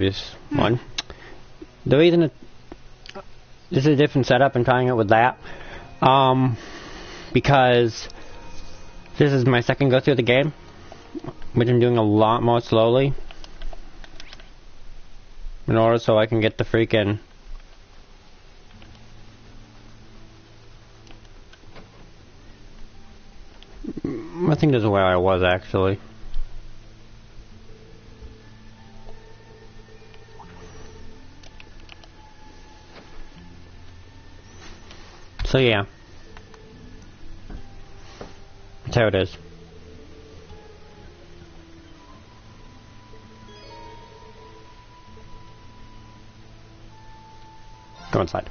This one. The reason this is a different setup and trying it with that, because this is my second go through the game, which I'm doing a lot more slowly in order so I can get the freaking I think this is where I was actually. So yeah, that's how it is. Go inside.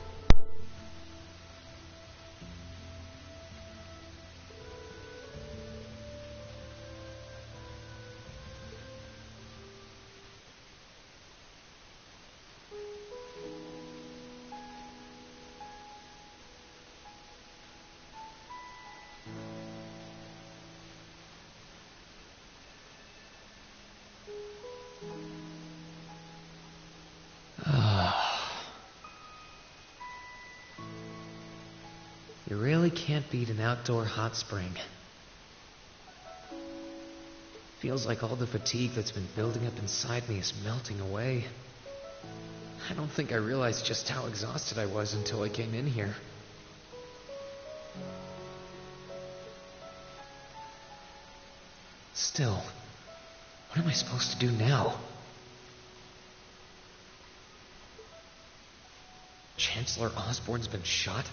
You really can't beat an outdoor hot spring. Feels like all the fatigue that's been building up inside me is melting away. I don't think I realized just how exhausted I was until I came in here. Still, what am I supposed to do now? Chancellor Osborne's been shot?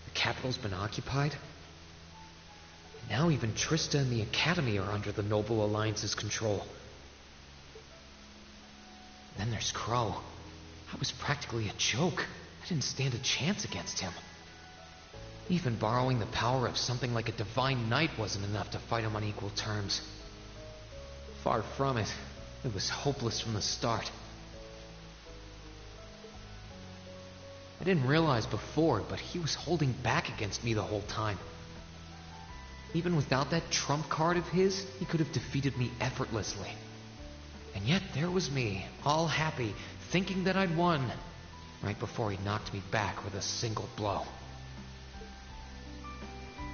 The capital's been occupied? Now even Trista and the Academy are under the Noble Alliance's control. Then there's Crow. That was practically a joke. I didn't stand a chance against him. Even borrowing the power of something like a Divine Knight wasn't enough to fight him on equal terms. Far from it. It was hopeless from the start. I didn't realize before, but he was holding back against me the whole time. Even without that trump card of his, he could have defeated me effortlessly. And yet there was me, all happy, thinking that I'd won, right before he knocked me back with a single blow.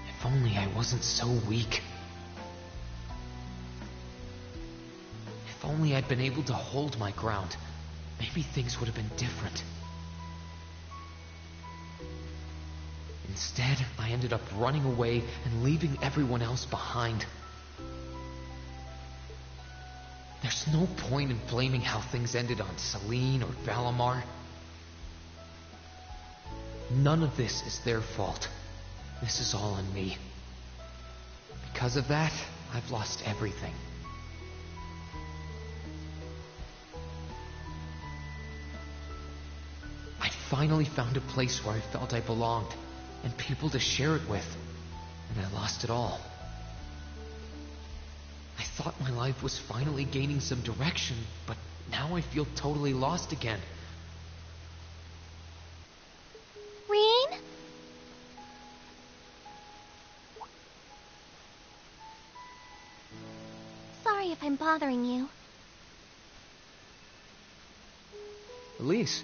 If only I wasn't so weak. If only I'd been able to hold my ground, maybe things would have been different. Instead, I ended up running away and leaving everyone else behind. There's no point in blaming how things ended on Celine or Valimar. None of this is their fault. This is all on me. Because of that, I've lost everything. I finally found a place where I felt I belonged, and people to share it with, and I lost it all. I thought my life was finally gaining some direction, but now I feel totally lost again. Rean? Sorry if I'm bothering you. Elise.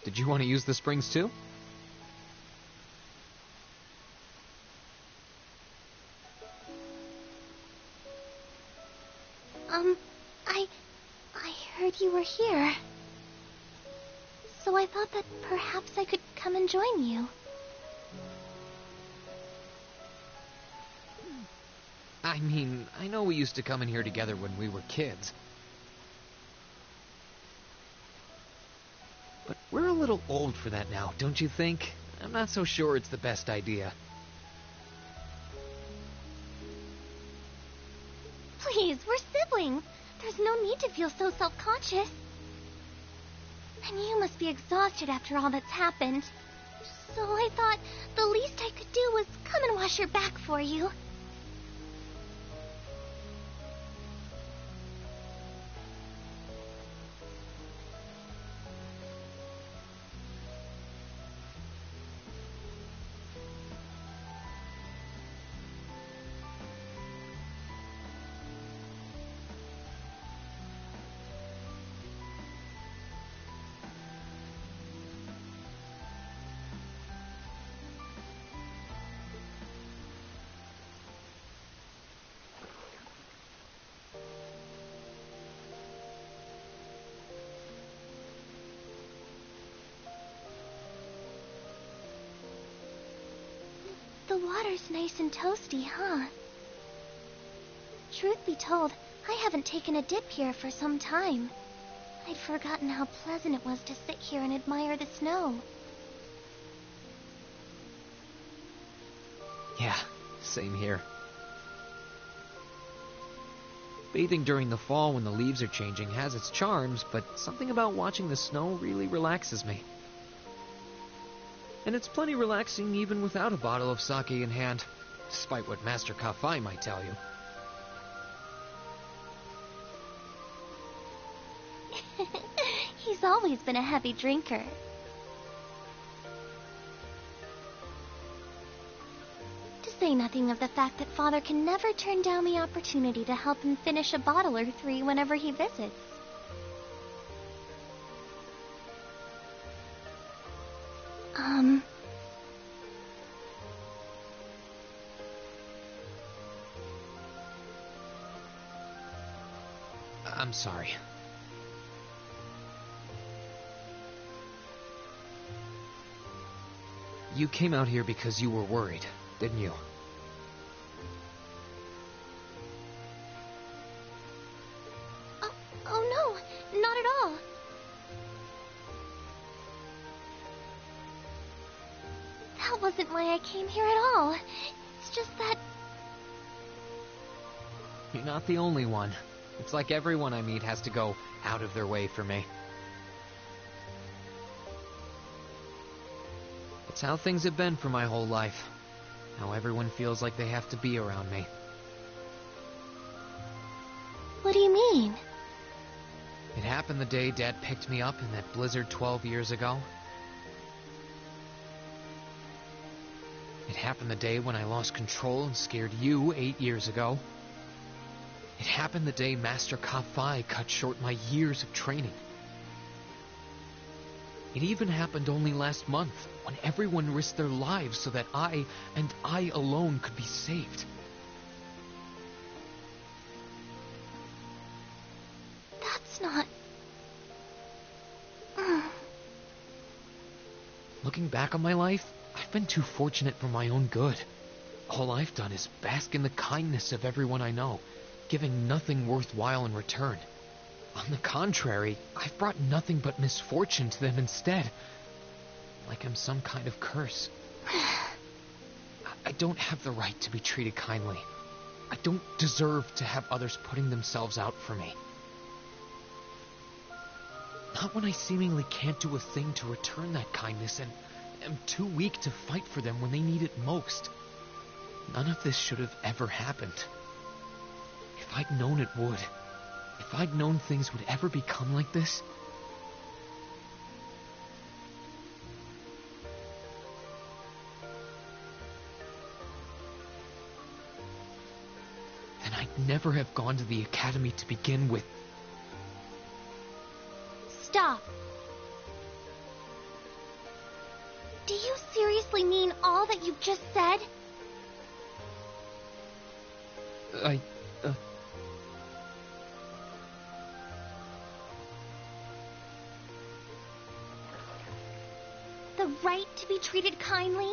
Did you want to use the springs too? I heard you were here. So I thought that perhaps I could come and join you. I mean, I know we used to come in here together when we were kids. But we're a little old for that now, don't you think? I'm not so sure it's the best idea. Please, we're siblings. There's no need to feel so self-conscious. And you must be exhausted after all that's happened. So I thought the least I could do was come and wash your back for you. water's nice and toasty, huh? Truth be told, I haven't taken a dip here for some time. I'd forgotten how pleasant it was to sit here and admire the snow. Yeah, same here. Bathing during the fall when the leaves are changing has its charms, but something about watching the snow really relaxes me. And it's plenty relaxing even without a bottle of sake in hand, despite what Master Kafei might tell you. He's always been a heavy drinker. To say nothing of the fact that Father can never turn down the opportunity to help him finish a bottle or three whenever he visits. I'm sorry. You came out here because you were worried, didn't you? Oh no, not at all. That wasn't why I came here at all. It's just that... You're not the only one. It's like everyone I meet has to go out of their way for me. It's how things have been for my whole life. How everyone feels like they have to be around me. What do you mean? It happened the day Dad picked me up in that blizzard 12 years ago. It happened the day when I lost control and scared you 8 years ago. It happened the day Master Kafei cut short my years of training. It even happened only last month, when everyone risked their lives so that I, and I alone, could be saved. That's not... Looking back on my life, I've been too fortunate for my own good. All I've done is bask in the kindness of everyone I know, giving nothing worthwhile in return. On the contrary, I've brought nothing but misfortune to them instead. Like I'm some kind of curse. I don't have the right to be treated kindly. I don't deserve to have others putting themselves out for me. Not when I seemingly can't do a thing to return that kindness and am too weak to fight for them when they need it most. None of this should have ever happened. If I'd known it would, if I'd known things would ever become like this, then I'd never have gone to the academy to begin with. Stop. Do you seriously mean all that you just said? The right to be treated kindly?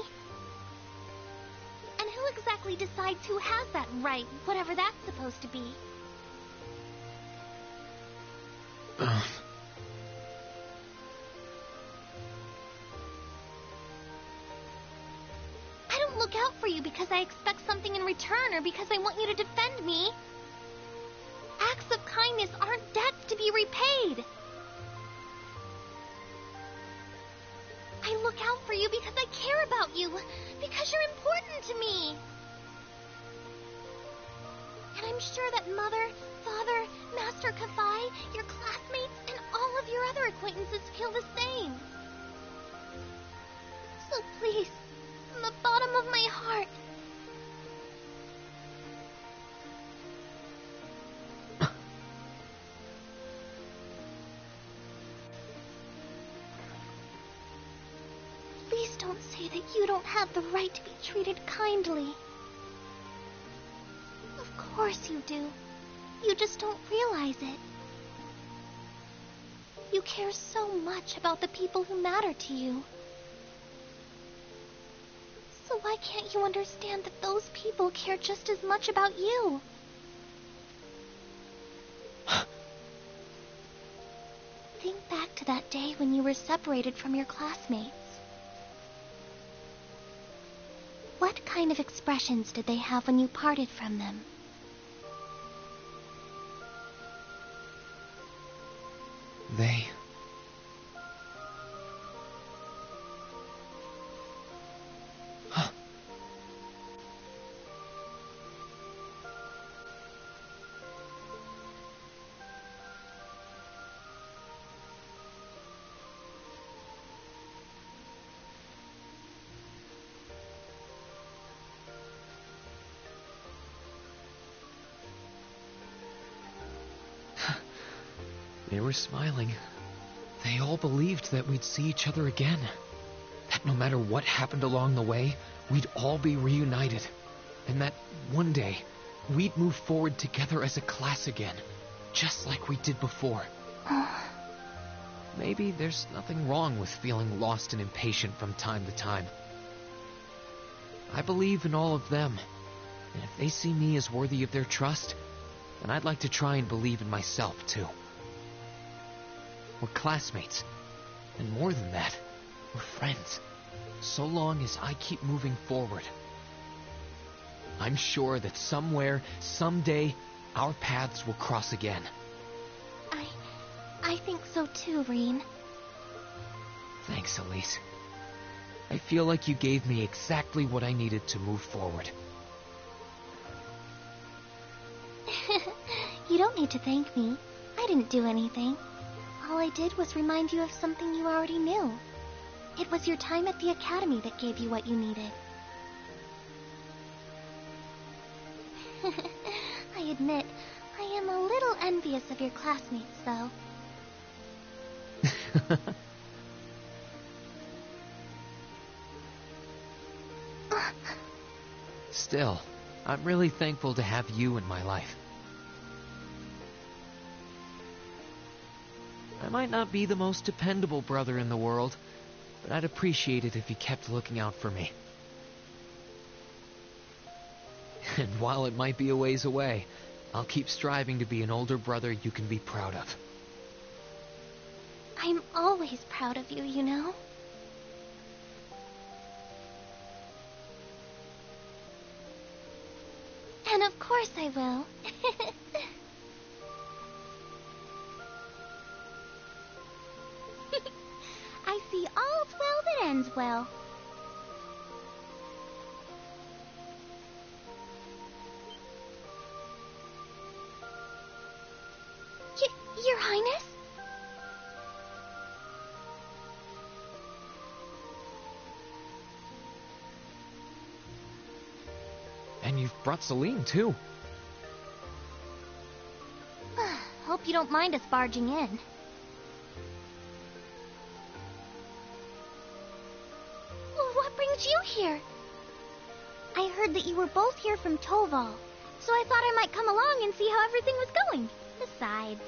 And who exactly decides who has that right, whatever that's supposed to be? I don't look out for you because I expect something in return or because I want you to defend me. Acts of kindness aren't debts to be repaid. I look out for you because I care about you, because you're important to me. And I'm sure that Mother, Father, Master Kafei, your classmates, and all of your other acquaintances feel the same. So please, from the bottom of my heart, please don't say that you don't have the right to be treated kindly. Of course you do. You just don't realize it. You care so much about the people who matter to you. So why can't you understand that those people care just as much about you? Think back to that day when you were separated from your classmates. What kind of expressions did they have when you parted from them? They... Huh. They were smiling. They all believed that we'd see each other again. That no matter what happened along the way, we'd all be reunited. And that one day, we'd move forward together as a class again. Just like we did before. Maybe there's nothing wrong with feeling lost and impatient from time to time. I believe in all of them. And if they see me as worthy of their trust, then I'd like to try and believe in myself too. We're classmates. And more than that, we're friends. So long as I keep moving forward. I'm sure that somewhere, someday, our paths will cross again. I think so too, Rean. Thanks, Elise. I feel like you gave me exactly what I needed to move forward. You don't need to thank me. I didn't do anything. All I did was remind you of something you already knew. It was your time at the academy that gave you what you needed. I admit, I am a little envious of your classmates, though. Still, I'm really thankful to have you in my life. I might not be the most dependable brother in the world, but I'd appreciate it if you kept looking out for me. And while it might be a ways away, I'll keep striving to be an older brother you can be proud of. I'm always proud of you, you know? And of course I will. I see all's well that ends well. Your Highness? And you've brought Celine, too. Hope you don't mind us barging in. Well, what brings you here? I heard that you were both here from Toval, so I thought I might come along and see how everything was going. Besides,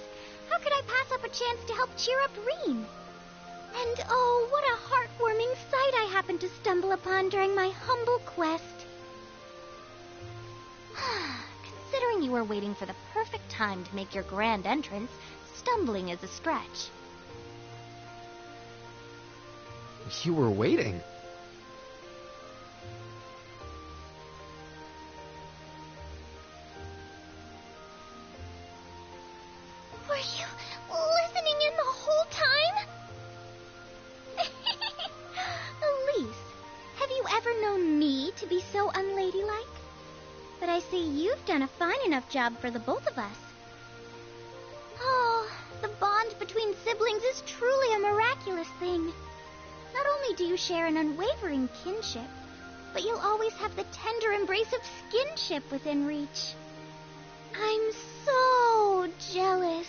how could I pass up a chance to help cheer up Rean? And oh, what a heartwarming sight I happened to stumble upon during my humble quest. Considering you were waiting for the perfect time to make your grand entrance, stumbling is a stretch. You were waiting? Were you listening in the whole time? Elise, have you ever known me to be so unladylike? But I see you've done a fine enough job for the both of us. Oh, the bond between siblings is truly a miraculous thing. Not only do you share an unwavering kinship, but you'll always have the tender embrace of skinship within reach. I'm so jealous.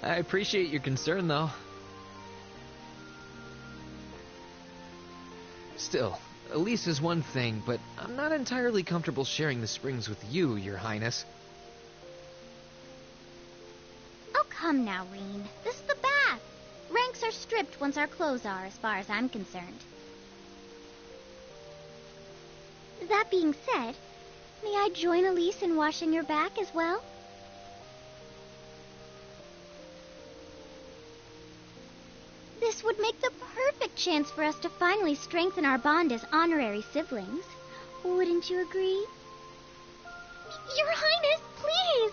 I appreciate your concern, though. Still, Elise is one thing, but I'm not entirely comfortable sharing the springs with you, Your Highness. Come now, Reen. This is the bath. Ranks are stripped once our clothes are, as far as I'm concerned. That being said, may I join Elise in washing your back as well? This would make the perfect chance for us to finally strengthen our bond as honorary siblings. Wouldn't you agree? Your Highness, please!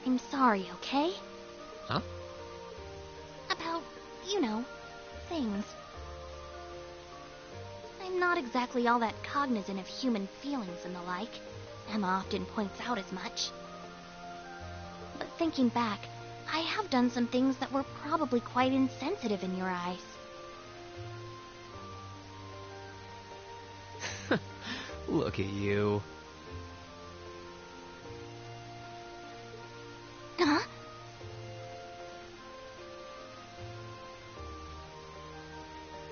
I'm sorry, okay? Huh? About, things. I'm not exactly all that cognizant of human feelings and the like. Emma often points out as much. But thinking back, I have done some things that were probably quite insensitive in your eyes. Look at you. Huh?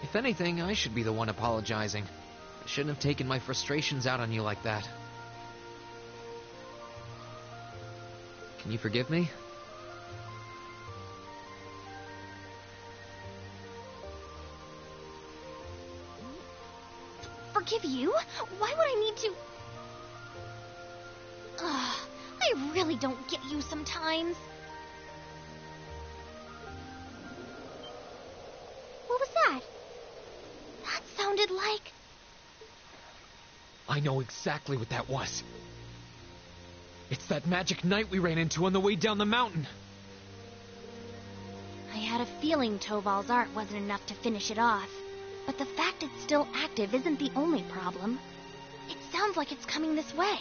If anything, I should be the one apologizing. I shouldn't have taken my frustrations out on you like that. Can you forgive me? Forgive you? Why would I need to... Ugh, I really don't get you sometimes. What was that? That sounded like... I know exactly what that was. It's that magic knight we ran into on the way down the mountain. I had a feeling Toval's art wasn't enough to finish it off. But the fact it's still active isn't the only problem. It sounds like it's coming this way.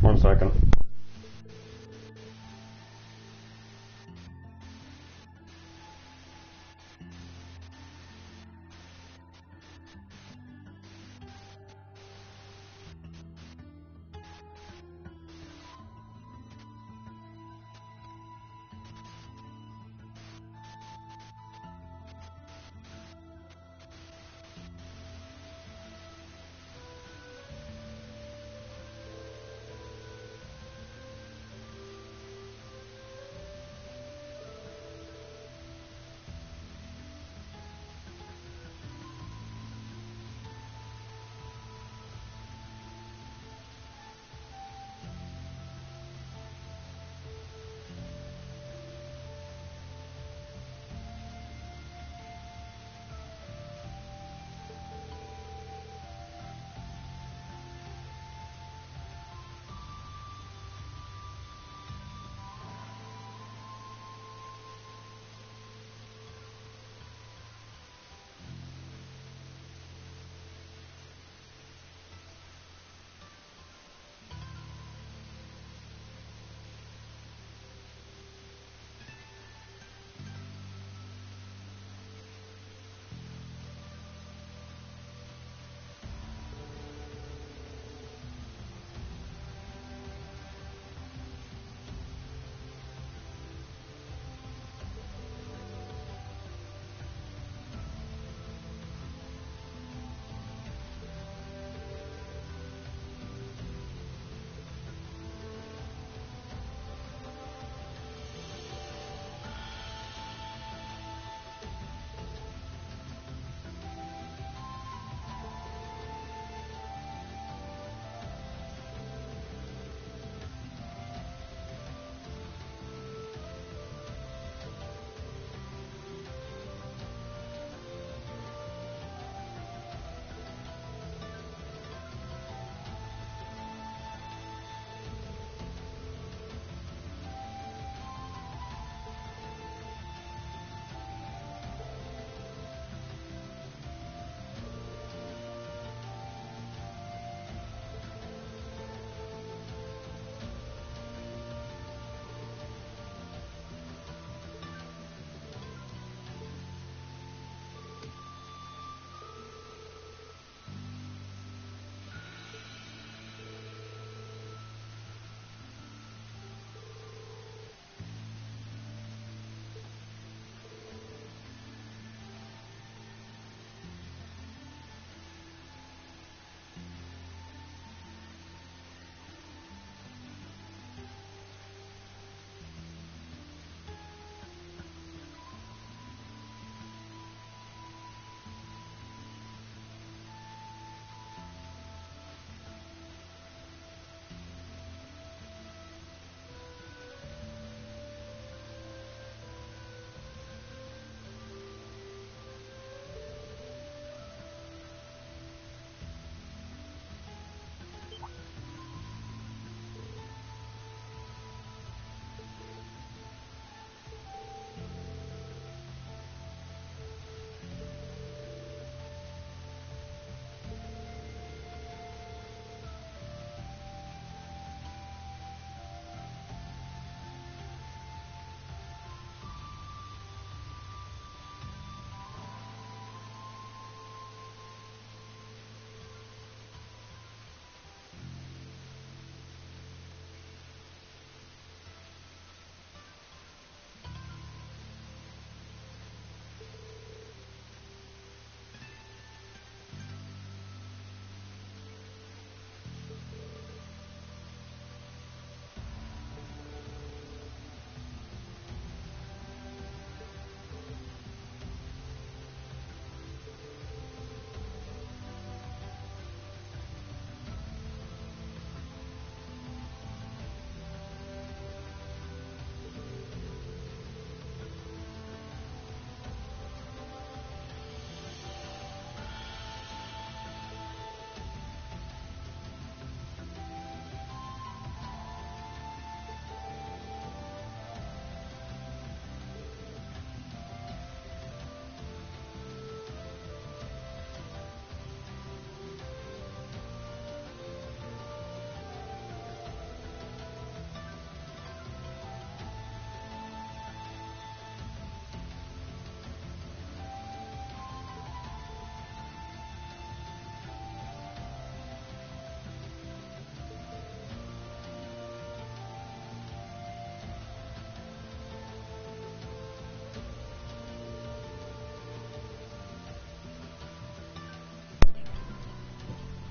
One second.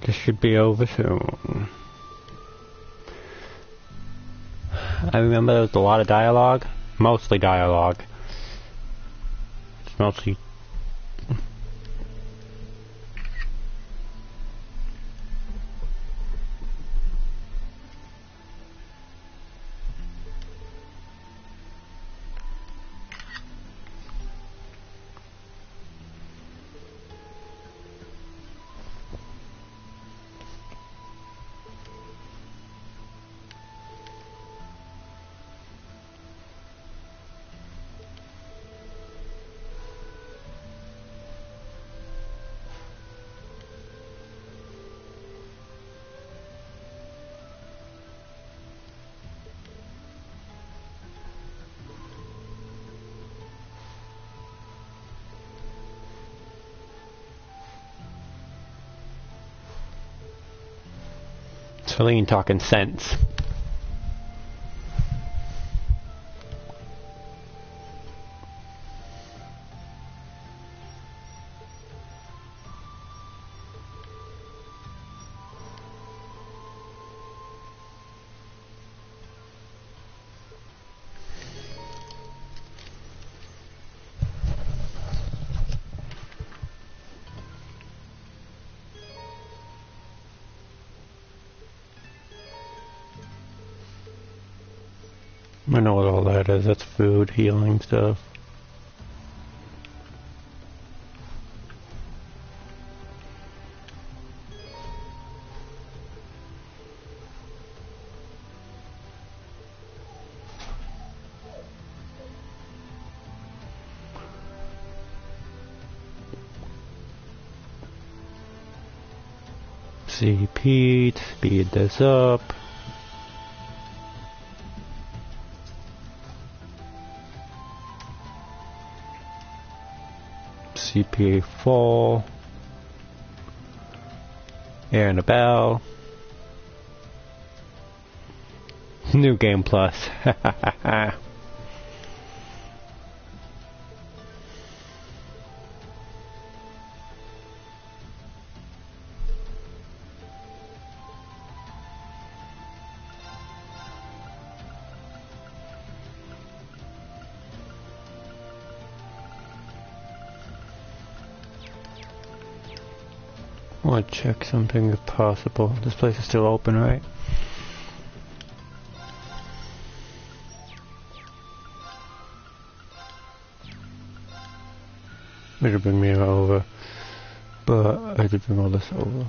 This should be over soon. I remember there was a lot of dialogue. Mostly dialogue. It's mostly... Celine talking sense. I know what all that is. That's food, healing stuff. See Pete, speed this up. CPA full. Annabelle. New Game Plus. I want to check something if possible. This place is still open, right? It'll bring me over, but I did bring all this over.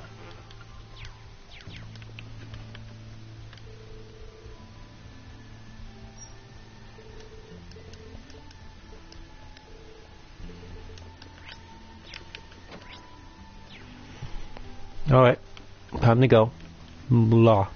Alright, time to go. Blah.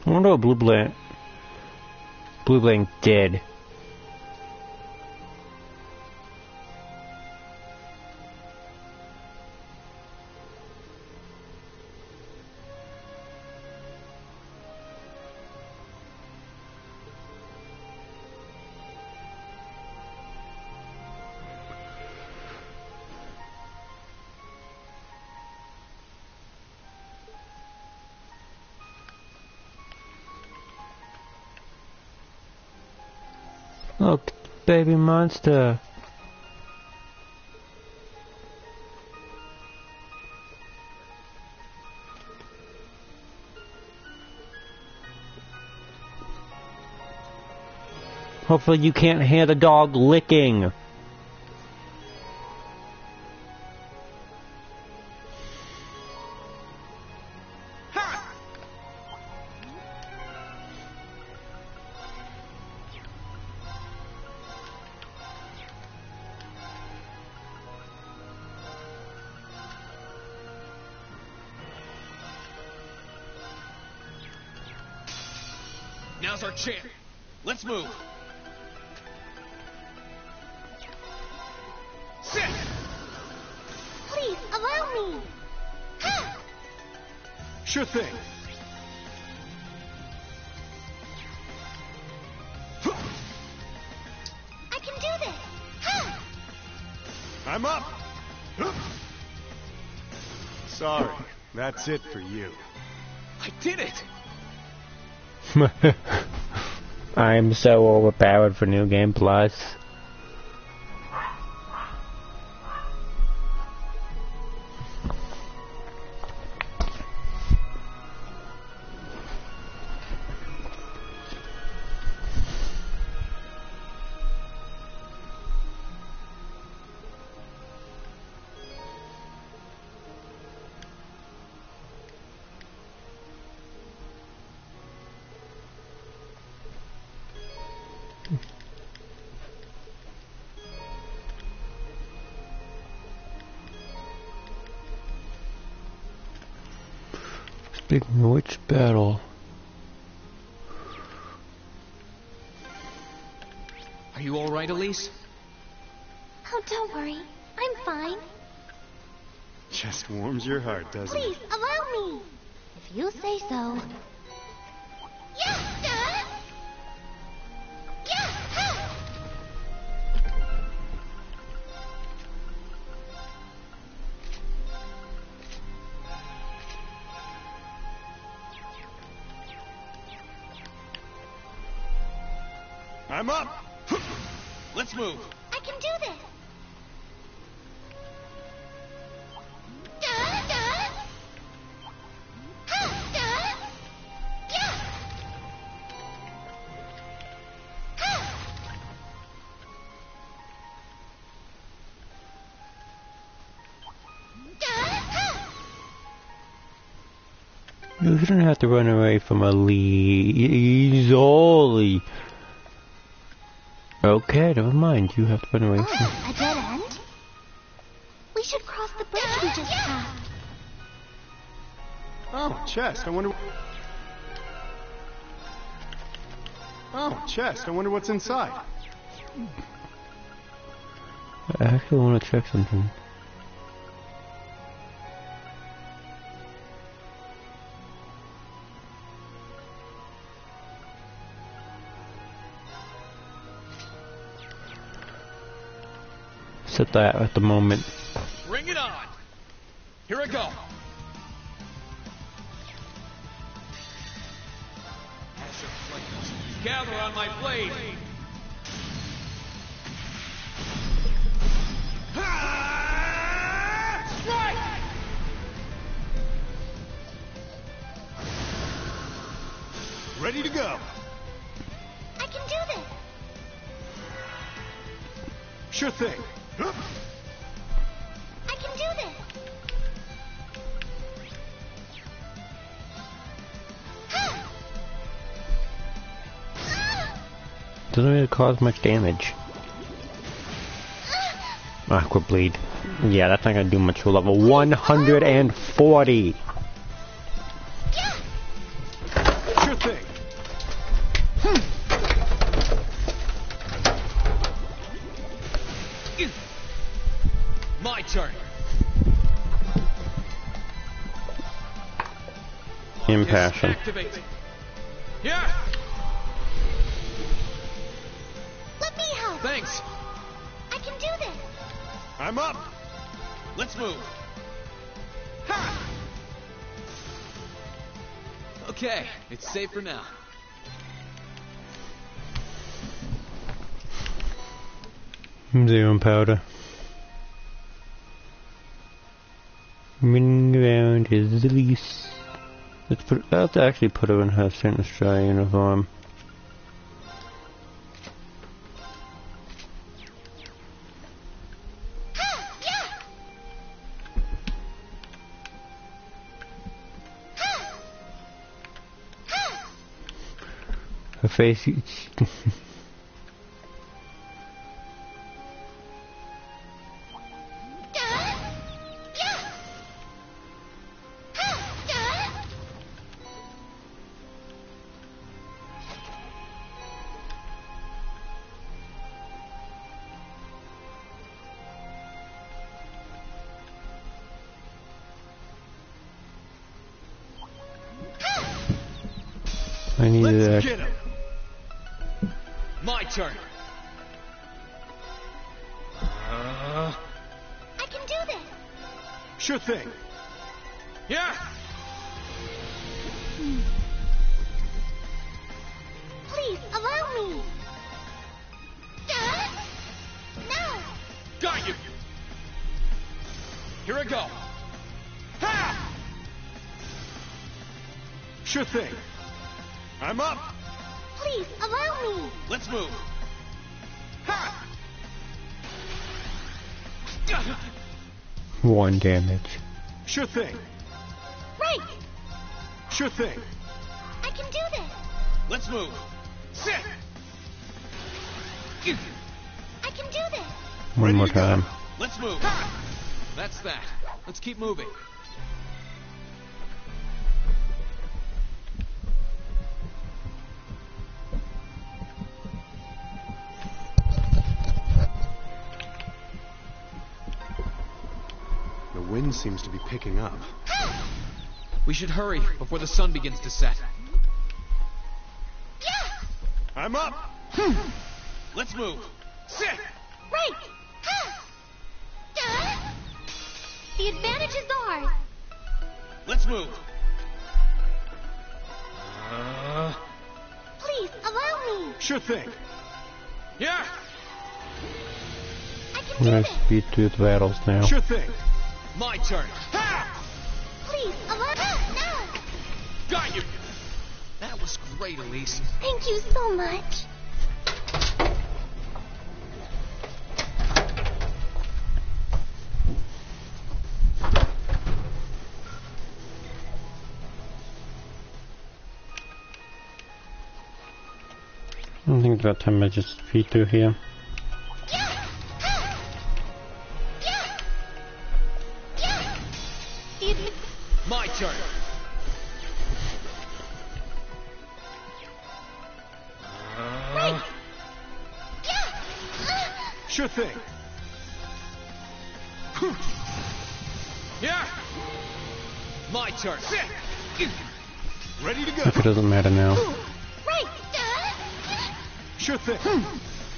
I wonder what Blue Blank did. Look, baby monster. Hopefully you can't hear the dog licking. Now's our chance. Let's move. Sit! Please, allow me! Ha! Sure thing. I can do this! Ha! I'm up! Sorry, that's it for you. I did it! I'm so overpowered for New Game Plus. Speaking of which battle? Are you alright, Elise? Oh, don't worry. I'm fine. Just warms your heart, doesn't it? Please, allow me! If you say so. Yeah! Yeah! Ha! I'm up! Let's move. I can do this! You shouldn't have to run away from Elise. Holy. Okay, never mind. You have to run away from. Oh, a dead end? We should cross the bridge we just passed. Oh, chest. I wonder. Oh, chest. I wonder what's inside. I actually want to check something. Set that at the moment. Bring it on. Here I go. Ash of flames, gather on my blade. Strike! Ready to go. I can do this! Sure thing. I can do this! Ha! Doesn't really cause much damage. Aqua Bleed. Yeah, that's not gonna do much for level 140. Sure thing. My turn. Impassion. Activate. Yeah. Let me help! Thanks. I can do this! I'm up. Let's move. Ha! Okay, it's safe for now. Zero powder. Running around is Elise. I have to actually put her in her Saint Estrella uniform. Her face. I need Let's that. get him. My turn. I can do this. Sure thing. Yeah. Please allow me. No. Got you. Here I go. Ha! Sure thing. I'm up. Please allow me. Let's move. Ha! 1 damage. Sure thing. Right. Sure thing. I can do this. Let's move. Sit. I can do this. One more to go. time. Let's move. Ha! That's that. Let's keep moving. The wind seems to be picking up. We should hurry before the sun begins to set. Yeah. I'm up. Let's move. Sit. Right. The advantage is ours. Let's move. Please allow me. Sure thing. Yeah. I can I'm do gonna this. speed through the battles now. Sure thing. My turn. Ha! Please allow me. Got you. That was great, Elise. Thank you so much. I don't think it's about time I just speed through here. Yeah. Yeah. Yeah. My turn. Right. Yeah. Sure thing. Yeah. My turn. Sit. Ready to If it go. doesn't matter now. Right. Sure thing.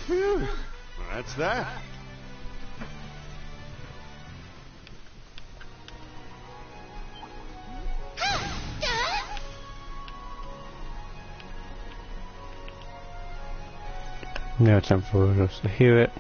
Phew. That's that. Now it's time for us to hear it.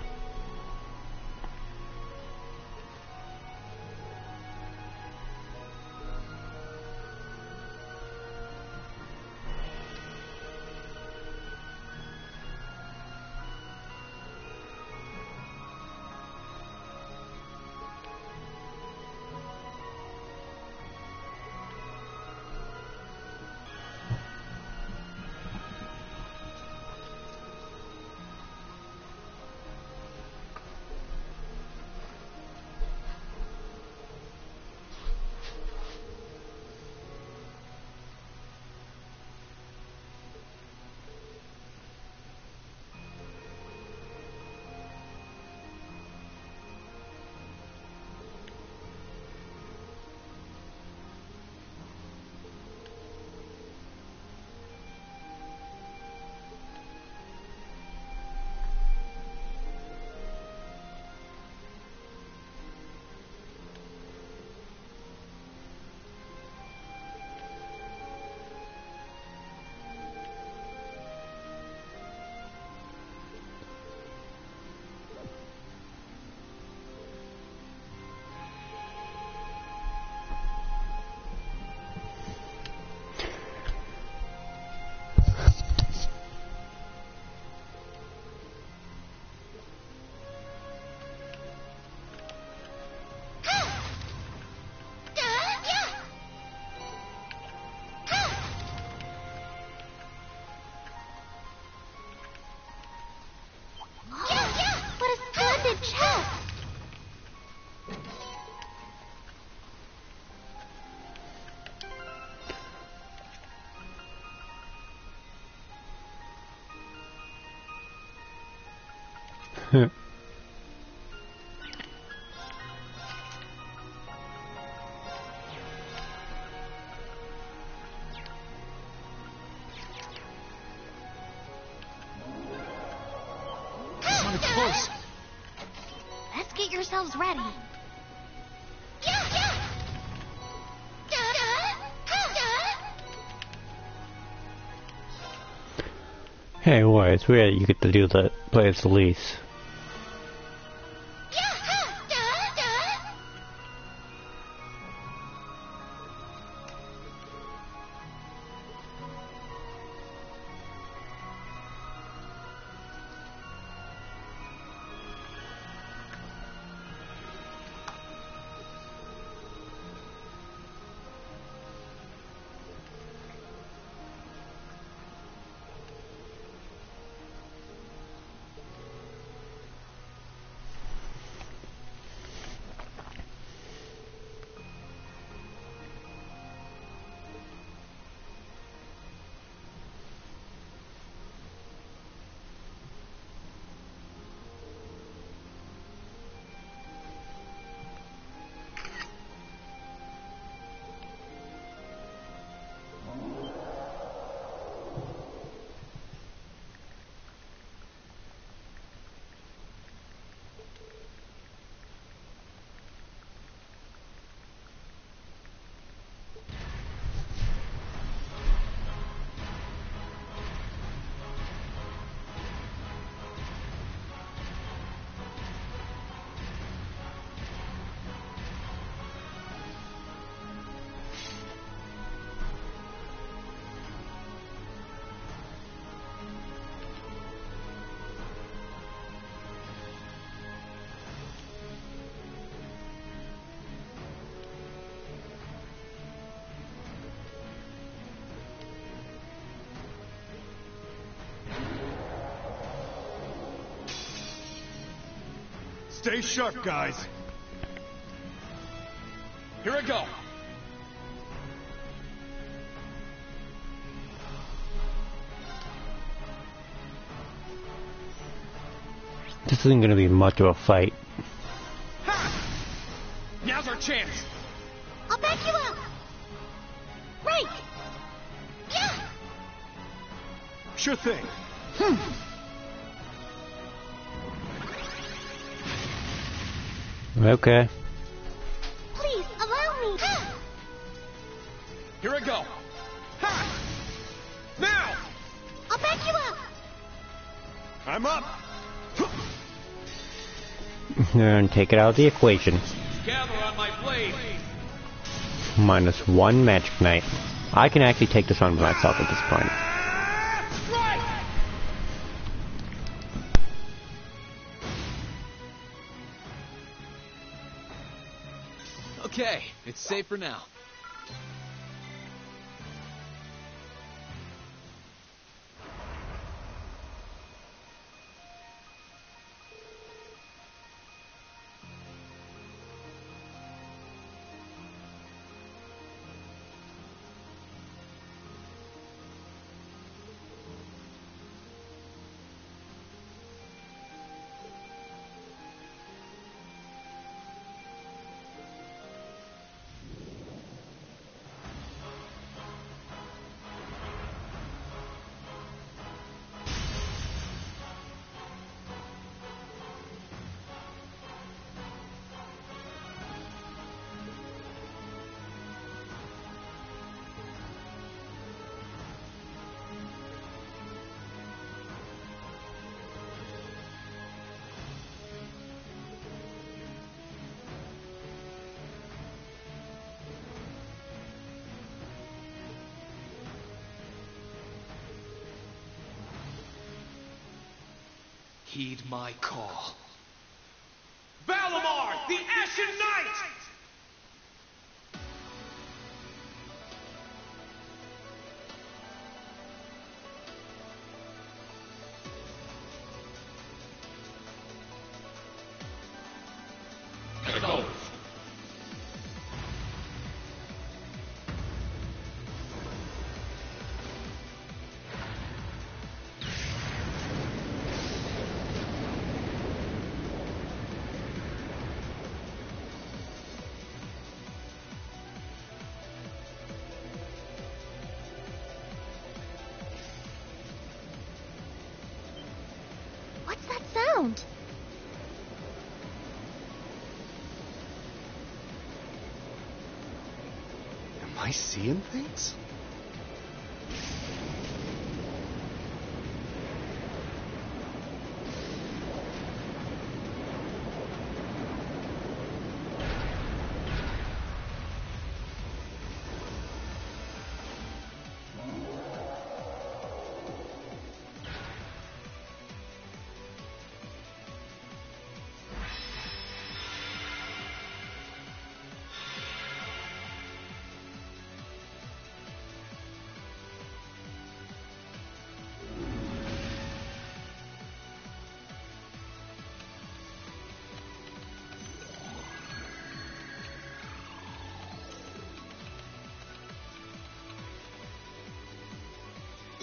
What a splendid chest! get yourselves ready. Yeah! Hey, boy, it's weird you get to do the play as the lease. Stay sharp, guys. Here I go. This isn't gonna be much of a fight. Ha! Now's our chance. I'll back you up. Right. Yeah. Sure thing. Okay. Please allow me. Here I go. Ha! Now! I'll back you up. I'm up. And take it out of the equation. Gather on my blade. -1 magic knight. I can actually take this on by myself at this point. Strike! Okay, it's safe for now. Heed my call. Valimar, the Ashen Knight! Go. What's that sound? I seeing things?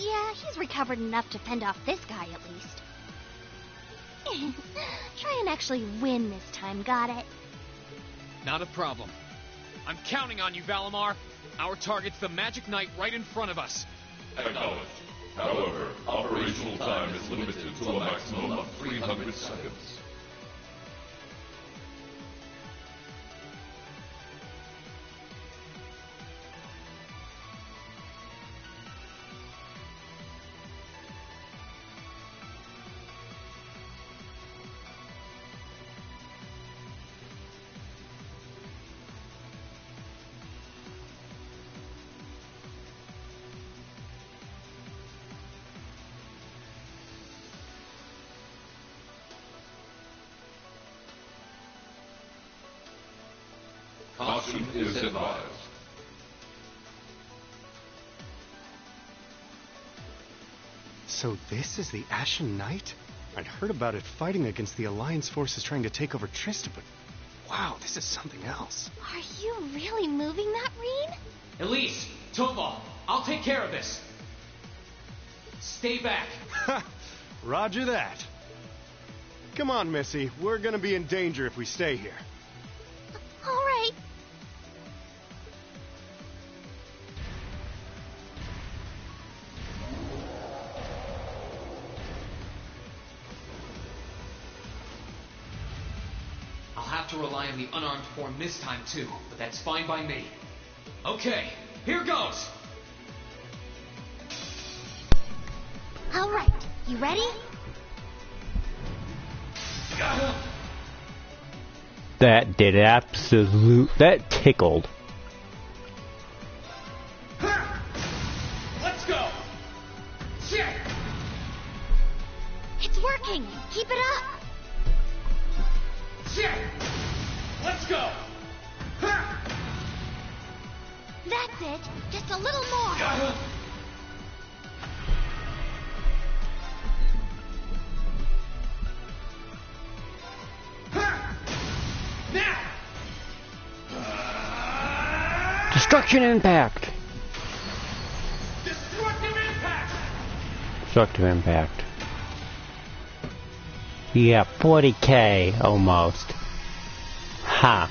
Yeah, he's recovered enough to fend off this guy at least. Try and actually win this time, got it? Not a problem. I'm counting on you, Valimar. Our target's the Magic Knight right in front of us. Acknowledged. However, operational time is limited to a maximum of 300 seconds. Caution is advised. So this is the Ashen Knight? I'd heard about it fighting against the Alliance forces trying to take over Trista, but wow, this is something else. Are you really moving that, Reen? Elise, Topal, I'll take care of this. Stay back. Roger that. Come on, Missy. We're gonna be in danger if we stay here. All right. I'll have to rely on the unarmed form this time too, but that's fine by me. Okay, here goes! All right. You ready? That did that tickled. Let's go! Shit! It's working. Keep it up. Shit! Let's go! That's it. Just a little more. Now! Destruction impact. Destructive impact! Destructive impact. Yeah, 40k almost. Ha.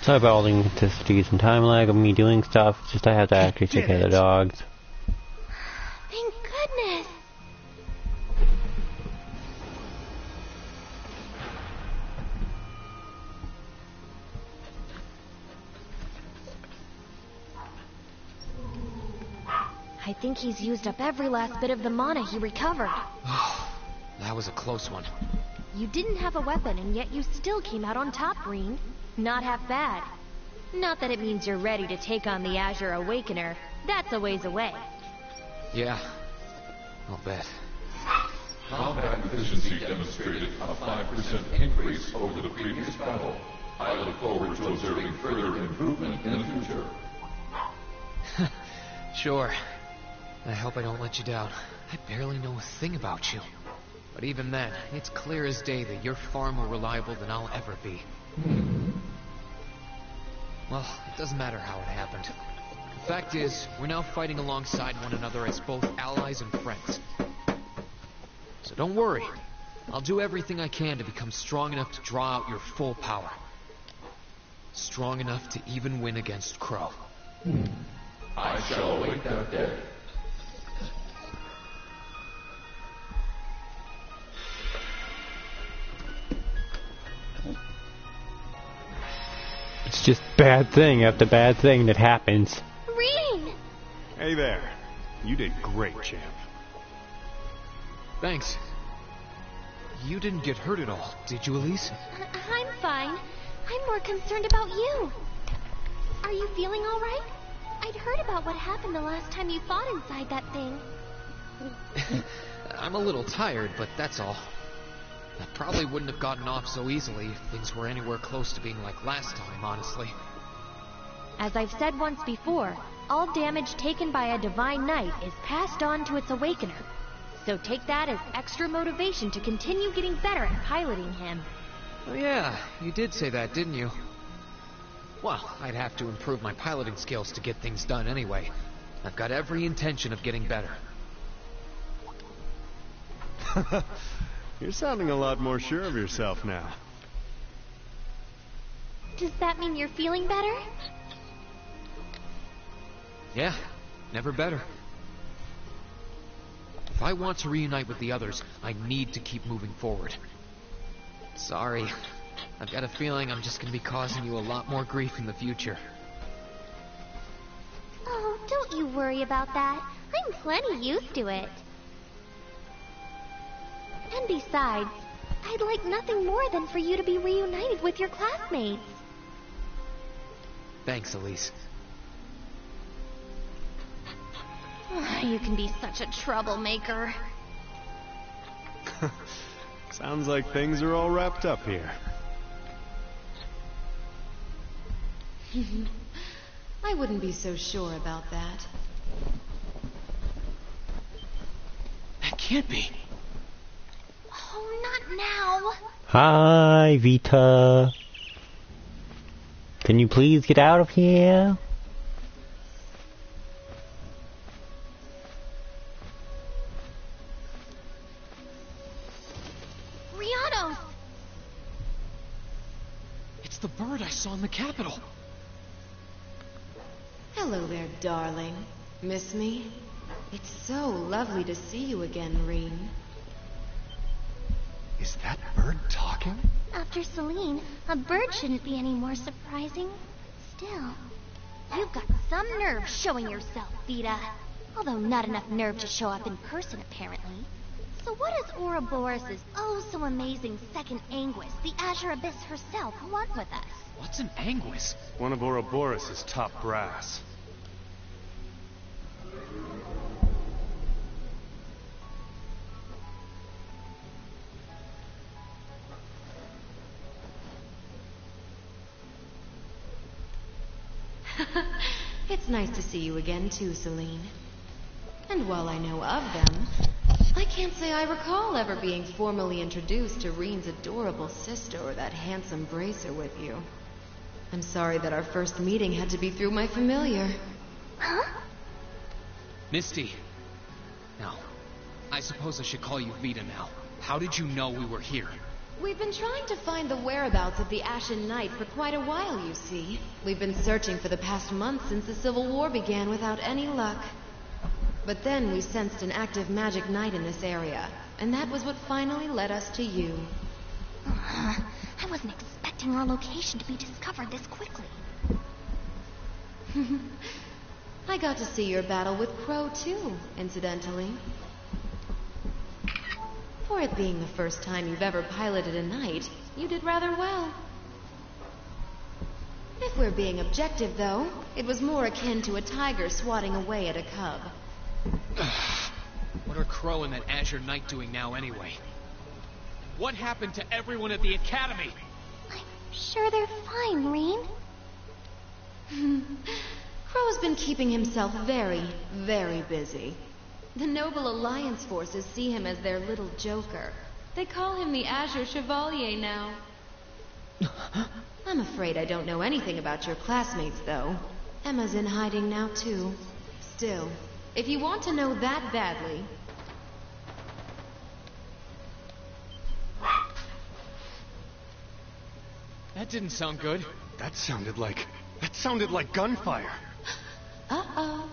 Sorry about all the inconsistencies and time lag of me doing stuff. It's just I have to actually take care of the dogs. Thank goodness. I think he's used up every last bit of the mana he recovered. That was a close one. You didn't have a weapon, and yet you still came out on top, Reen. Not half bad. Not that it means you're ready to take on the Azure Awakener. That's a ways away. Yeah, I'll bet. Combat efficiency demonstrated a 5% increase over the previous battle. I look forward to observing further improvement in the future. Sure. I hope I don't let you down. I barely know a thing about you. But even then, it's clear as day that you're far more reliable than I'll ever be. Well, it doesn't matter how it happened. The fact is, we're now fighting alongside one another as both allies and friends. So don't worry. I'll do everything I can to become strong enough to draw out your full power. Strong enough to even win against Crow. I shall await that day. just bad thing after bad thing that happens. Rean! Hey there. You did great, champ. Thanks. You didn't get hurt at all, did you, Elise? I'm fine. I'm more concerned about you. Are you feeling all right? I'd heard about what happened the last time you fought inside that thing. I'm a little tired, but that's all. I probably wouldn't have gotten off so easily if things were anywhere close to being like last time, honestly. As I've said once before, all damage taken by a Divine Knight is passed on to its awakener. So take that as extra motivation to continue getting better at piloting him. Oh yeah, you did say that, didn't you? Well, I'd have to improve my piloting skills to get things done anyway. I've got every intention of getting better. You're sounding a lot more sure of yourself now. Does that mean you're feeling better? Yeah, never better. If I want to reunite with the others, I need to keep moving forward. Sorry, I've got a feeling I'm just gonna be causing you a lot more grief in the future. Oh, don't you worry about that. I'm plenty used to it. And besides, I'd like nothing more than for you to be reunited with your classmates. Thanks, Elise. You can be such a troublemaker. Sounds like things are all wrapped up here. I wouldn't be so sure about that. That can't be. Oh, not now. Hi, Vita. Can you please get out of here? Rianos! It's the bird I saw in the Capitol. Hello there, darling. Miss me? It's so lovely to see you again, Rean. Is that bird talking? After Celine, a bird shouldn't be any more surprising. Still, you've got some nerve showing yourself, Vita. Although not enough nerve to show up in person, apparently. So what does Ouroboros' oh-so-amazing second Anguis, the Azure Abyss herself, want with us? What's an Anguis? One of Ouroboros' top brass. It's nice to see you again, too, Celine. And while I know of them, I can't say I recall ever being formally introduced to Rean's adorable sister or that handsome bracer with you. I'm sorry that our first meeting had to be through my familiar. Huh? Misty. Now, I suppose I should call you Vita now. How did you know we were here? We've been trying to find the whereabouts of the Ashen Knight for quite a while, you see. We've been searching for the past month since the Civil War began without any luck. But then we sensed an active magic knight in this area, and that was what finally led us to you. I wasn't expecting our location to be discovered this quickly. I got to see your battle with Crow, too, incidentally. For it being the first time you've ever piloted a knight, you did rather well. If we're being objective, though, it was more akin to a tiger swatting away at a cub. What are Crow and that Azure Knight doing now anyway? What happened to everyone at the Academy? I'm sure they're fine, Rean. Crow's been keeping himself very, very busy. The Noble Alliance forces see him as their little joker. They call him the Azure Chevalier now. I'm afraid I don't know anything about your classmates, though. Emma's in hiding now, too. Still, if you want to know that badly... That didn't sound good. That sounded like gunfire. Uh-oh.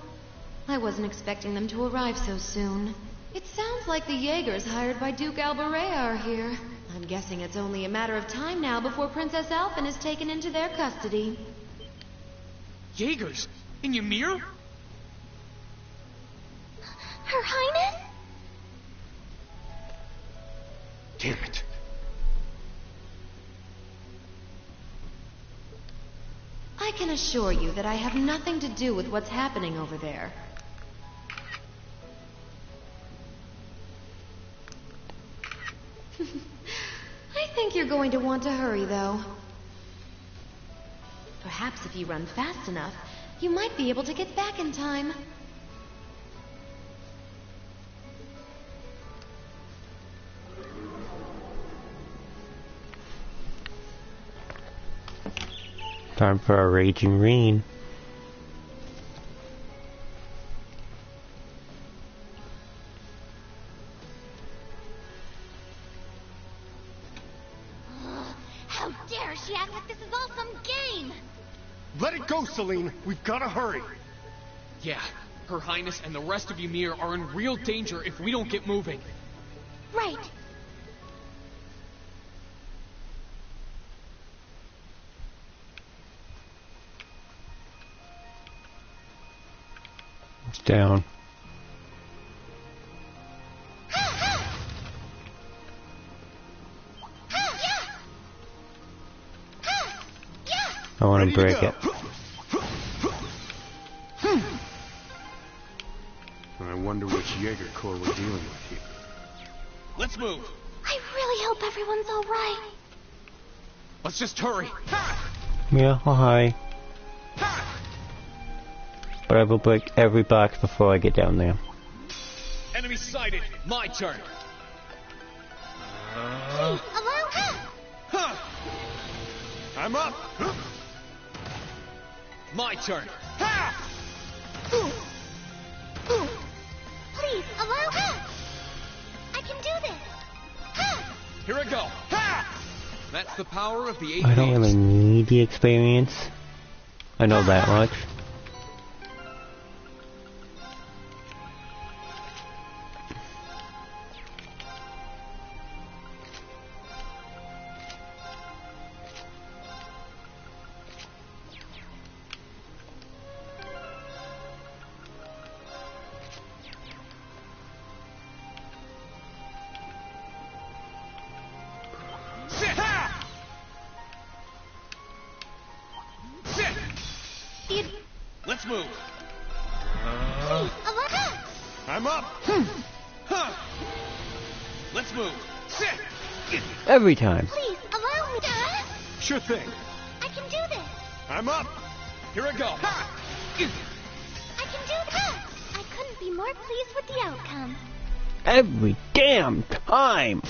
I wasn't expecting them to arrive so soon. It sounds like the Jaegers hired by Duke Alberea are here. I'm guessing it's only a matter of time now before Princess Alphen is taken into their custody. Jaegers? In Ymir? Her Highness? Damn it. I can assure you that I have nothing to do with what's happening over there. I think you're going to want to hurry, though. Perhaps if you run fast enough, you might be able to get back in time. Time for a raging rain. How dare she act like this is all some game! Let it go, Celine. We've got to hurry. Yeah, Her Highness and the rest of Ymir are in real danger if we don't get moving. Right. It's down. I want to break it. I wonder which Jaeger Corps we're dealing with here. Let's move. I really hope everyone's alright. Let's just hurry. Yeah, oh hi. But I will break every box before I get down there. Enemy sighted. My turn. Please, allow her! I'm up! My turn. Please, allow her! I can do this! Here I go. That's the power of the 8 I don't names. really need the experience. I know that much. Let's move. Please, allow her! I'm up! Let's move. Every time. Please, allow me! Sure thing. I can do this! I'm up! Here I go. I can do this! I couldn't be more pleased with the outcome. Every damn time.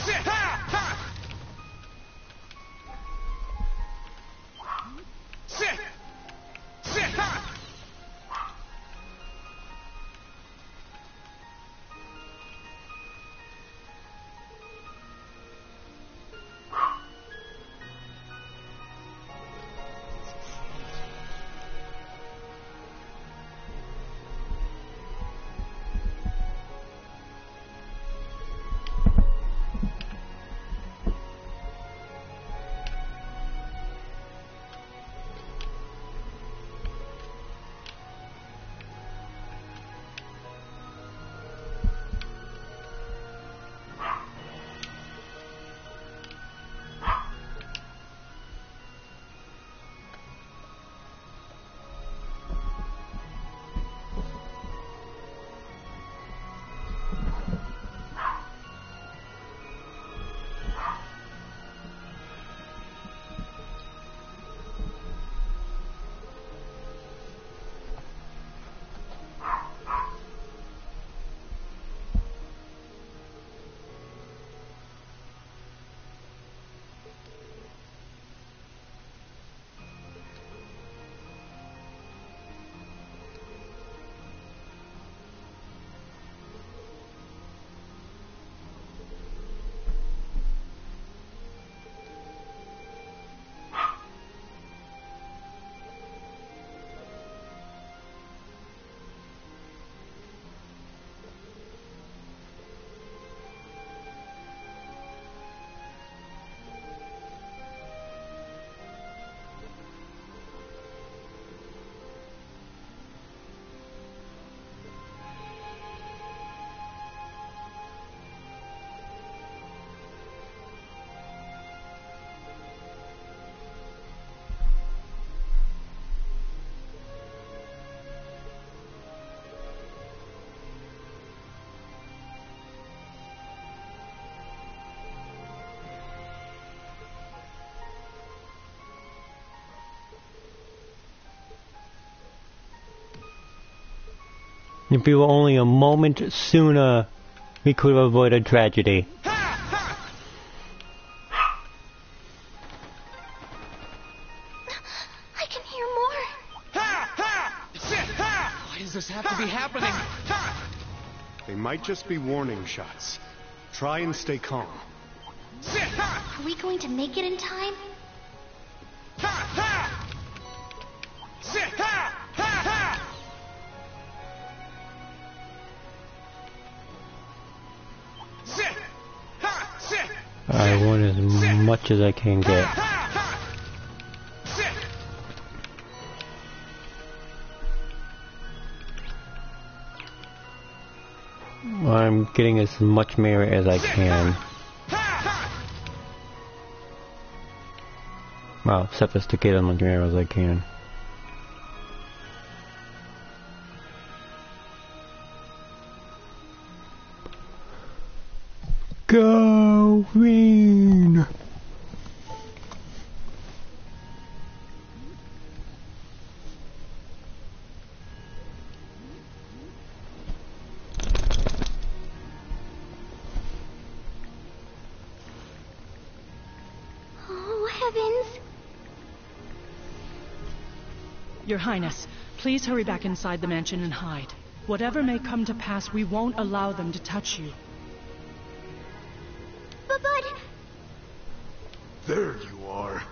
If we were only a moment sooner, we could have avoided tragedy. I can hear more. Why does this have to be happening? They might just be warning shots. Try and stay calm. Are we going to make it in time? I want as much as I can get. I'm getting as much merit as I can. Well, except to get as much merit as I can. Go green! Oh, heavens. Your Highness, please hurry back inside the mansion and hide. Whatever may come to pass, we won't allow them to touch you. But... There you are.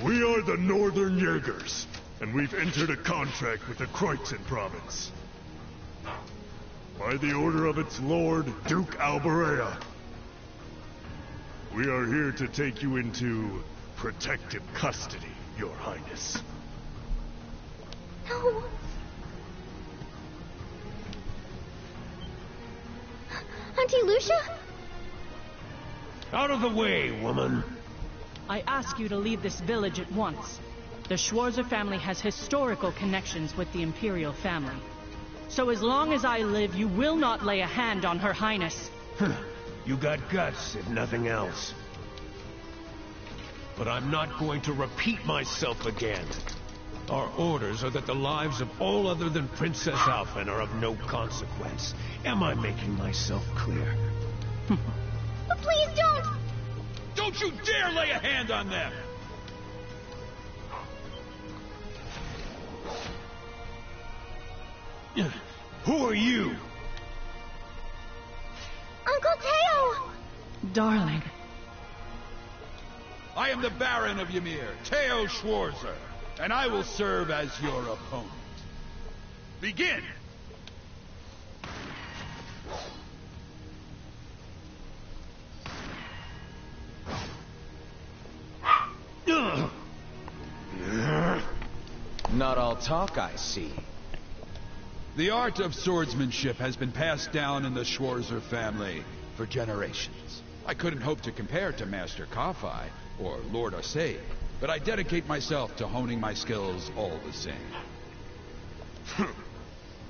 We are the Northern Jaegers, and we've entered a contract with the Kreutzen province. By the order of its lord, Duke Alberea. We are here to take you into protective custody, Your Highness. No. Auntie Lucia? Out of the way, woman! I ask you to leave this village at once. The Schwarzer family has historical connections with the Imperial family. So as long as I live, you will not lay a hand on Her Highness. You got guts, if nothing else. But I'm not going to repeat myself again. Our orders are that the lives of all other than Princess Alphen are of no consequence. Am I making myself clear? Please don't! Don't you dare lay a hand on them! Who are you? Uncle Teo! Darling. I am the Baron of Ymir, Teo Schwarzer, and I will serve as your opponent. Begin! Not all talk, I see. The art of swordsmanship has been passed down in the Schwarzer family for generations. I couldn't hope to compare to Master Kafai or Lord Osei, but I dedicate myself to honing my skills all the same.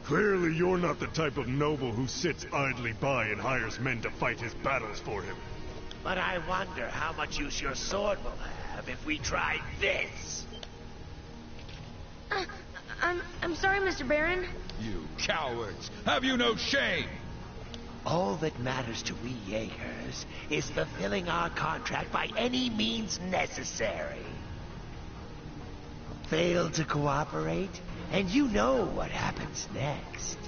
Clearly you're not the type of noble who sits idly by and hires men to fight his battles for him. But I wonder how much use your sword will have if we try this. I'm sorry, Mr. Baron. You cowards! Have you no shame? All that matters to we Jaegers is fulfilling our contract by any means necessary. Fail to cooperate, and you know what happens next.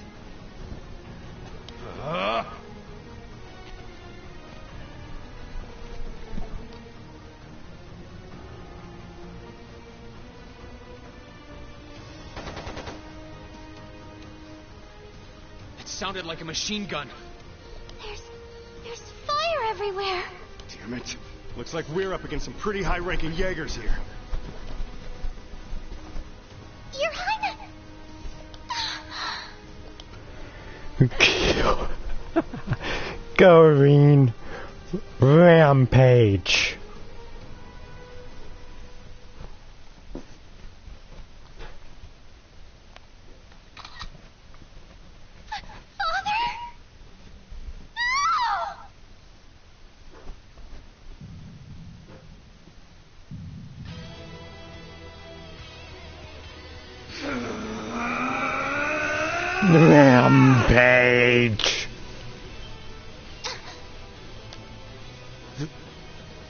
It sounded like a machine gun. There's fire everywhere. Damn it. Looks like we're up against some pretty high-ranking Jaegers here. Your Highness! Green Rampage. Rampage.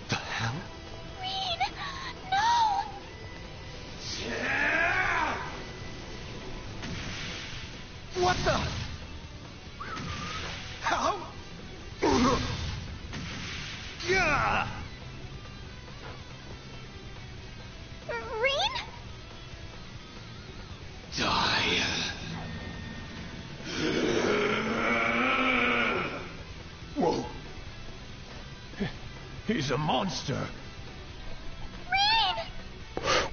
The hell? Rean! No! What the? How? Yeah! Rean? Die. Whoa. He's a monster. Rean!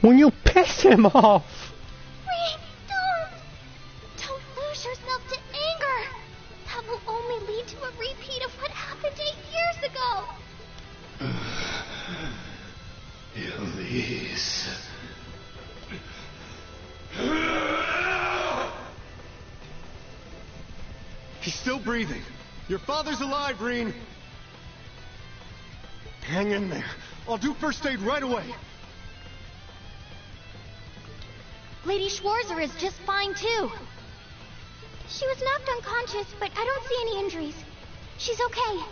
When you piss him off. Rean, don't! Don't lose yourself to anger! That will only lead to a repeat of what happened 8 years ago! Elise. He's still breathing. Your father's alive, Rean. Hang in there. I'll do first aid right away. Lady Schwarzer is just fine too. She was knocked unconscious, but I don't see any injuries. She's okay.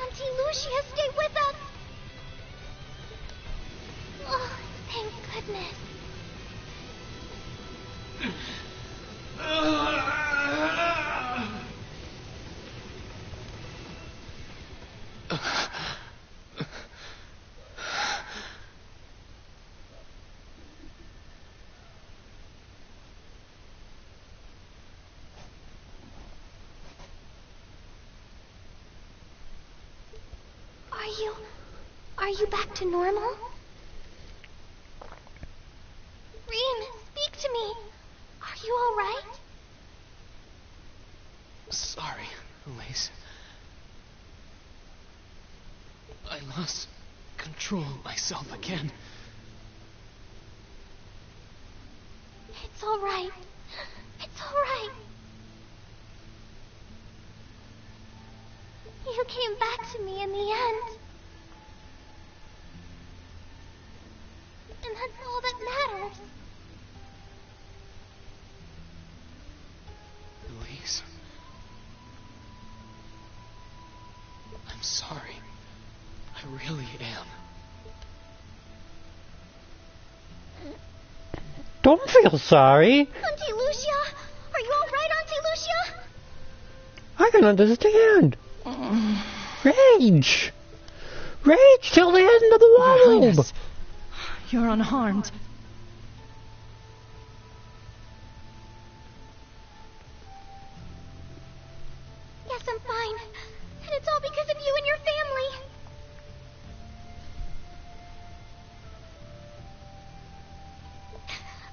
Auntie Lucia, stay with us! Oh, thank goodness. Are you back to normal? Rean, speak to me. Are you all right? Sorry, Elise. I lost control of myself again. It's all right. It's all right. You came back to me in the end. And that's all that matters. Elise. I'm sorry. I really am. Don't feel sorry. Auntie Lucia! Are you all right, Auntie Lucia? I can understand. Rage. Rage till the end of the Your world. Highness, you're unharmed. Yes, I'm fine. And it's all because of you and your family.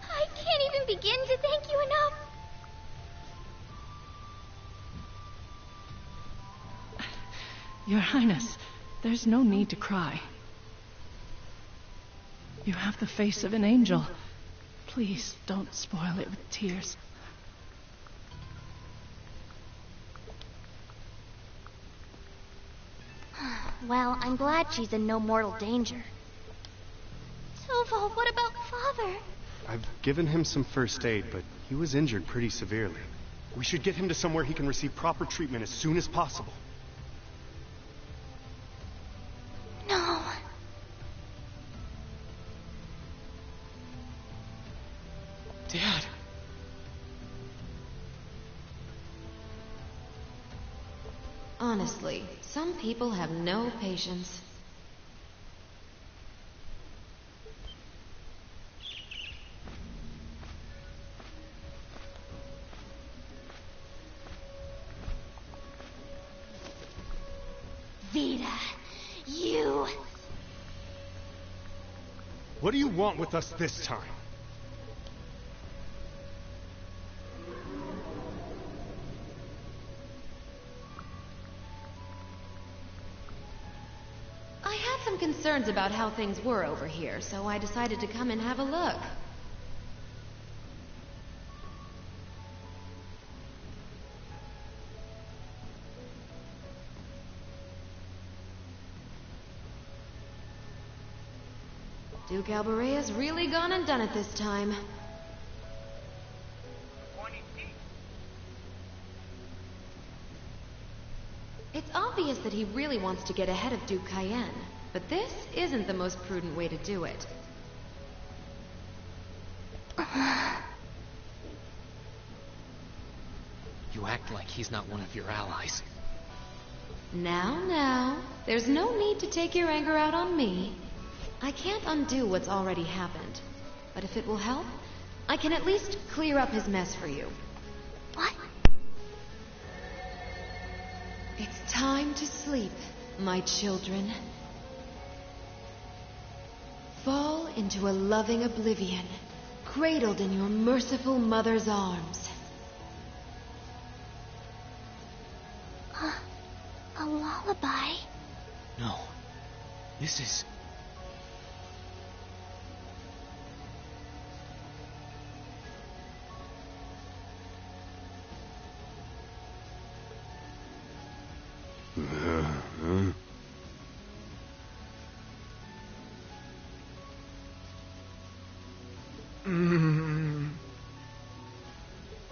I can't even begin to thank you enough. Your Highness, there's no need to cry. You have the face of an angel. Please don't spoil it with tears. Well, I'm glad she's in no mortal danger. Toval, what about Father? I've given him some first aid, but he was injured pretty severely. We should get him to somewhere he can receive proper treatment as soon as possible. No. Dad. Honestly, some people have no patience. Vida, you... What do you want with us this time? I had some concerns about how things were over here, so I decided to come and have a look. Duke Alberea's really gone and done it this time. obvious that he really wants to get ahead of Duke Cayenne, but this isn't the most prudent way to do it. You act like he's not one of your allies. Now, there's no need to take your anger out on me. I can't undo what's already happened, but if it will help, I can at least clear up his mess for you. What? It's time to sleep, my children. Fall into a loving oblivion, cradled in your merciful mother's arms. A lullaby? No. This is...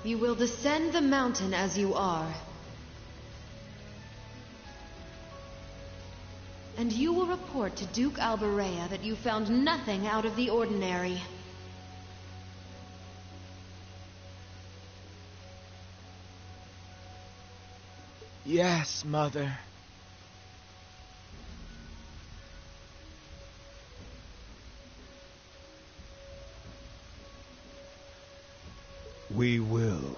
You will descend the mountain as you are. And you will report to Duke Alberea that you found nothing out of the ordinary. Yes, Mother. We will.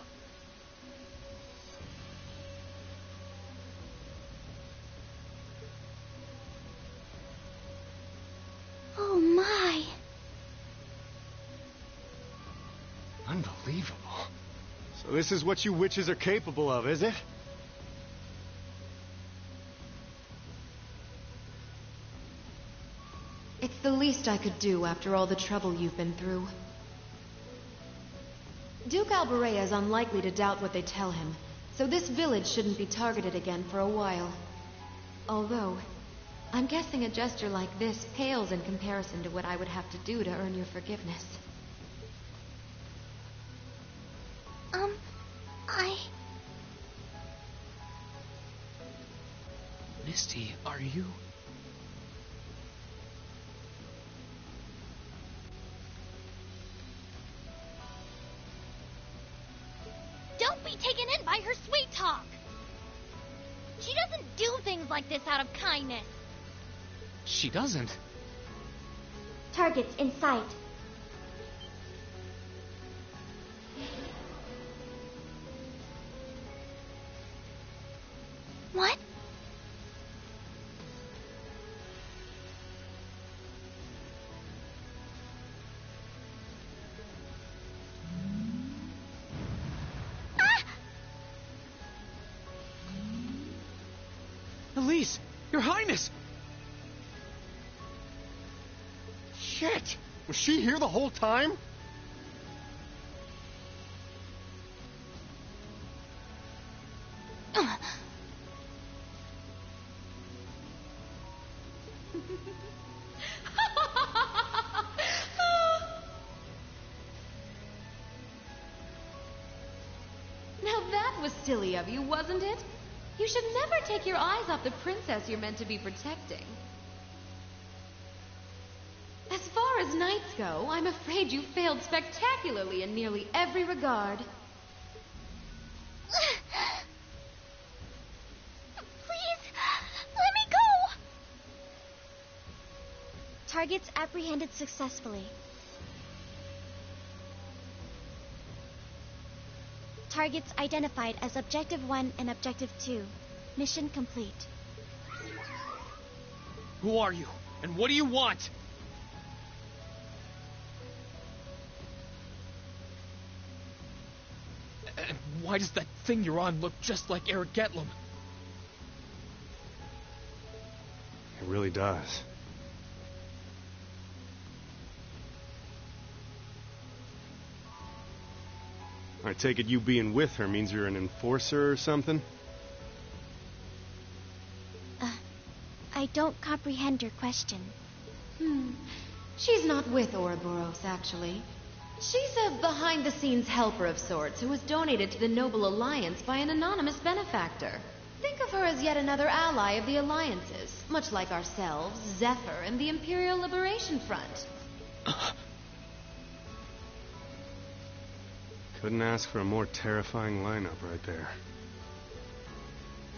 Oh my. Unbelievable. So this is what you witches are capable of, is it? It's the least I could do after all the trouble you've been through. Duke Alberea is unlikely to doubt what they tell him, so this village shouldn't be targeted again for a while. Although, I'm guessing a gesture like this pales in comparison to what I would have to do to earn your forgiveness. Misty, are you... Don't be taken in by her sweet talk! She doesn't do things like this out of kindness. She doesn't. Targets in sight. What? Elise! Your Highness! Shit! Was she here the whole time? Now that was silly of you, wasn't it? You should never take your eyes off the princess you're meant to be protecting. As far as knights go, I'm afraid you failed spectacularly in nearly every regard. Please, let me go! Targets apprehended successfully. Targets identified as Objective 1 and Objective 2. Mission complete. Who are you? And what do you want? And why does that thing you're on look just like Eric Getlum? It really does. I take it you being with her means you're an enforcer or something? I don't comprehend your question. She's not with Ouroboros, actually. She's a behind-the-scenes helper of sorts who was donated to the Noble Alliance by an anonymous benefactor. Think of her as yet another ally of the Alliances, much like ourselves, Zephyr, and the Imperial Liberation Front. Couldn't ask for a more terrifying lineup right there.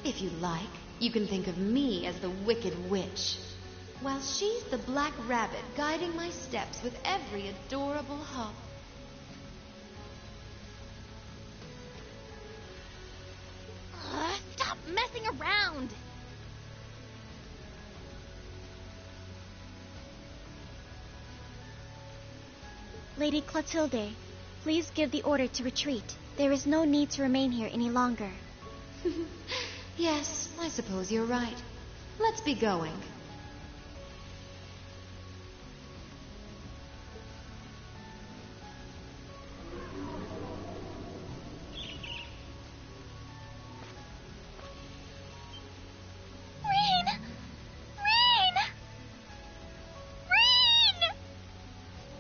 If you like, you can think of me as the Wicked Witch, while she's the Black Rabbit guiding my steps with every adorable hop. Stop messing around! Lady Clotilde, please give the order to retreat. There is no need to remain here any longer. Yes, I suppose you're right. Let's be going.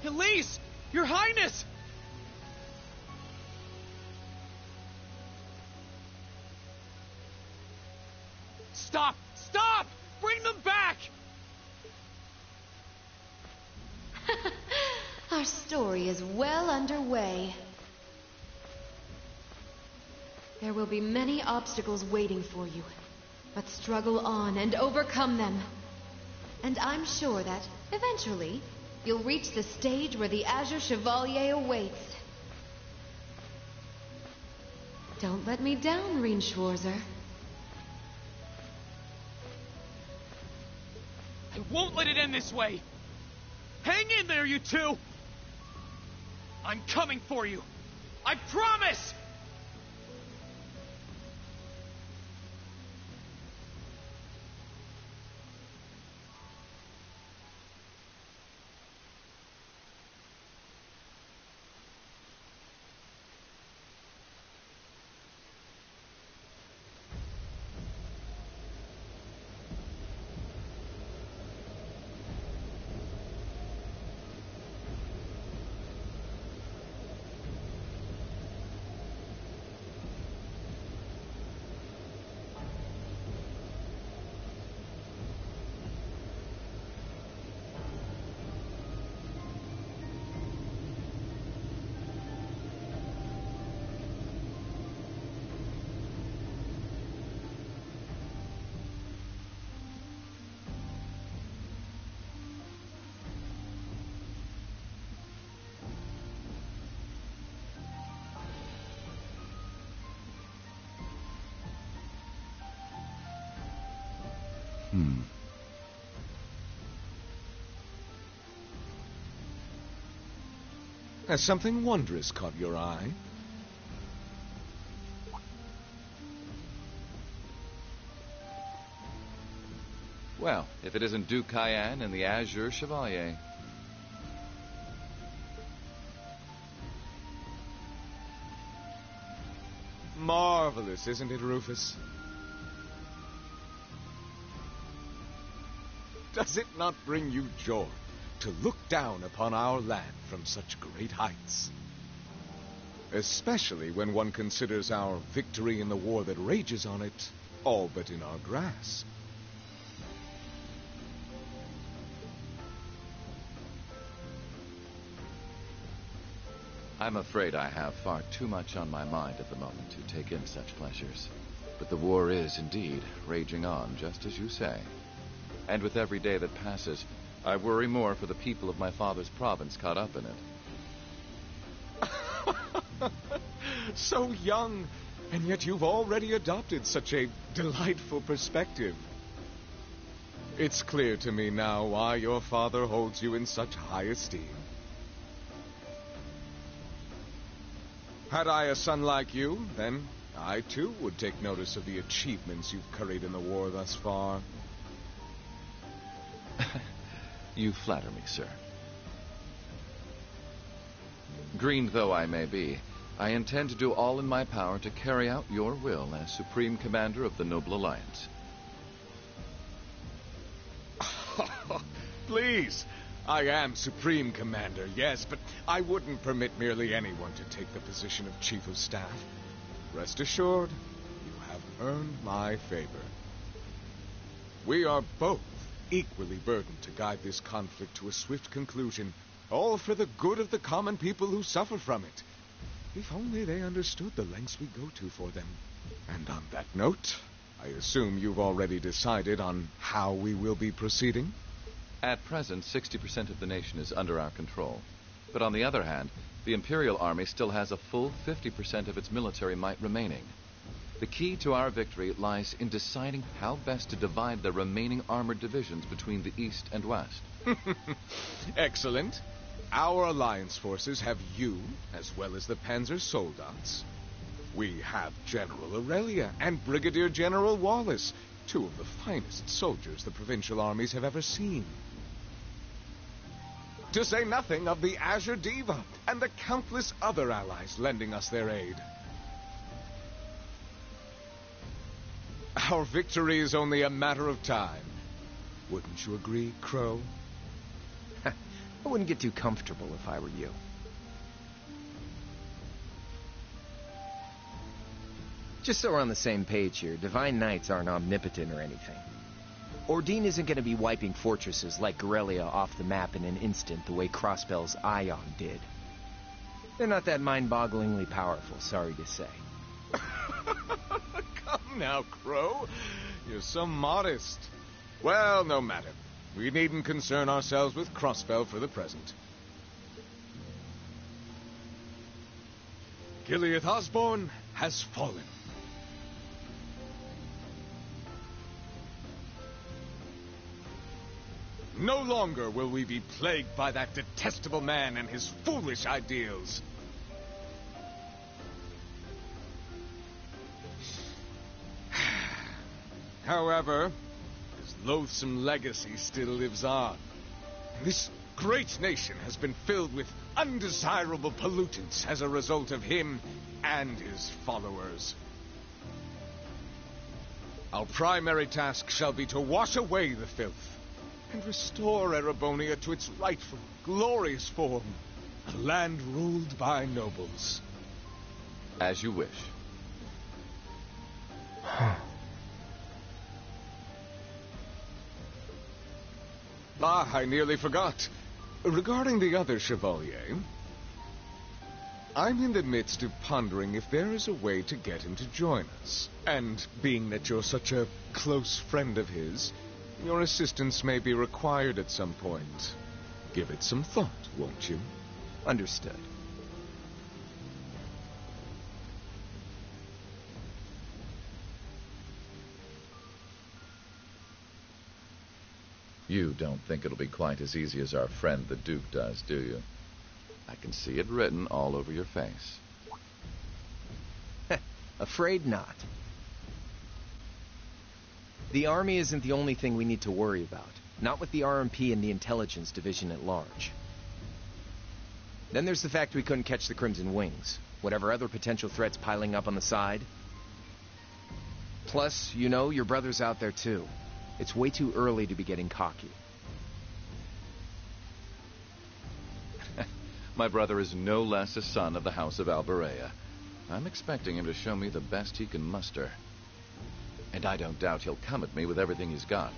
Elise! Your Highness! Stop! Stop! Bring them back! Our story is well underway. There will be many obstacles waiting for you, but struggle on and overcome them. And I'm sure that, eventually, you'll reach the stage where the Azure Chevalier awaits. Don't let me down, Reen Schwarzer. I won't let it end this way! Hang in there, you two! I'm coming for you! I promise! Has something wondrous caught your eye? Well, if it isn't Duke Cayenne and the Azure Chevalier. Marvelous, isn't it, Rufus? Does it not bring you joy to look down upon our land from such great heights? Especially when one considers our victory in the war that rages on it all but in our grasp. I'm afraid I have far too much on my mind at the moment to take in such pleasures. But the war is indeed raging on, just as you say. And with every day that passes, I worry more for the people of my father's province caught up in it. So young, and yet you've already adopted such a delightful perspective. It's clear to me now why your father holds you in such high esteem. Had I a son like you, then I too would take notice of the achievements you've curried in the war thus far. You flatter me, sir. Green though I may be, I intend to do all in my power to carry out your will as Supreme Commander of the Noble Alliance. Please, I am Supreme Commander, yes, but I wouldn't permit merely anyone to take the position of Chief of Staff. Rest assured, you have earn my favor. We are both equally burdened to guide this conflict to a swift conclusion, all for the good of the common people who suffer from it. If only they understood the lengths we go to for them. And on that note, I assume you've already decided on how we will be proceeding? At present, 60% of the nation is under our control. But on the other hand, the Imperial Army still has a full 50% of its military might remaining. The key to our victory lies in deciding how best to divide the remaining armored divisions between the East and West. Excellent. Our Alliance forces have you, as well as the Panzer Soldats. We have General Aurelia and Brigadier General Wallace, two of the finest soldiers the provincial armies have ever seen. To say nothing of the Azure Diva and the countless other allies lending us their aid. Our victory is only a matter of time. Wouldn't you agree, Crow? I wouldn't get too comfortable if I were you. Just so we're on the same page here, Divine Knights aren't omnipotent or anything. Ordine isn't going to be wiping fortresses like Corellia off the map in an instant the way Crossbell's Ion did. They're not that mind-bogglingly powerful, sorry to say. Come now, Crow. You're so modest. Well, no matter. We needn't concern ourselves with Crossbell for the present. Gilead Osborne has fallen. No longer will we be plagued by that detestable man and his foolish ideals. However, his loathsome legacy still lives on. This great nation has been filled with undesirable pollutants as a result of him and his followers. Our primary task shall be to wash away the filth and restore Erebonia to its rightful, glorious form, a land ruled by nobles. As you wish. I nearly forgot. Regarding the other Chevalier, I'm in the midst of pondering if there is a way to get him to join us. And being that you're such a close friend of his, your assistance may be required at some point. Give it some thought, won't you? Understood. You don't think it'll be quite as easy as our friend the Duke does, do you? I can see it written all over your face. Afraid not. The army isn't the only thing we need to worry about. Not with the RMP and the intelligence division at large. Then there's the fact we couldn't catch the Crimson Wings. Whatever other potential threats piling up on the side. Plus, you know, your brother's out there too. It's way too early to be getting cocky. My brother is no less a son of the House of Alberea. I'm expecting him to show me the best he can muster. And I don't doubt he'll come at me with everything he's got.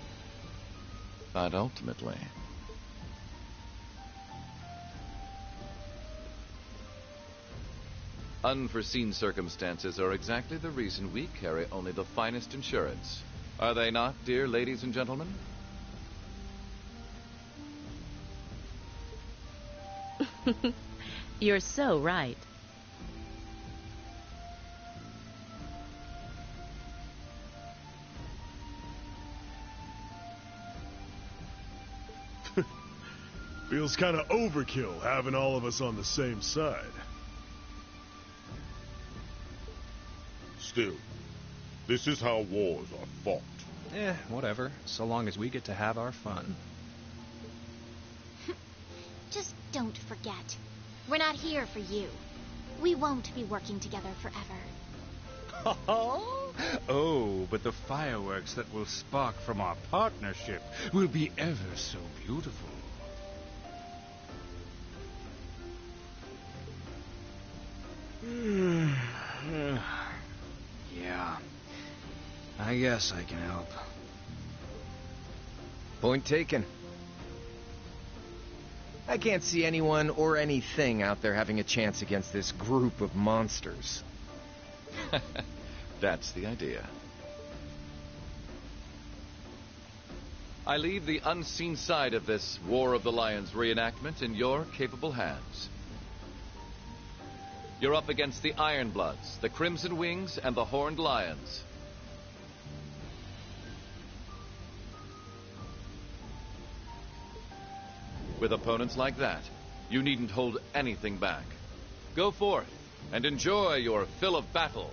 But ultimately... unforeseen circumstances are exactly the reason we carry only the finest insurance. Are they not, dear ladies and gentlemen? You're so right. Feels kind of overkill having all of us on the same side. Still, this is how wars are fought. Whatever, so long as we get to have our fun. Just don't forget. We're not here for you. We won't be working together forever. Oh, but the fireworks that will spark from our partnership will be ever so beautiful. Yeah. I guess I can help. Point taken. I can't see anyone or anything out there having a chance against this group of monsters. That's the idea. I leave the unseen side of this War of the Lions reenactment in your capable hands. You're up against the Ironbloods, the Crimson Wings, and the Horned Lions. With opponents like that, you needn't hold anything back. Go forth and enjoy your fill of battle.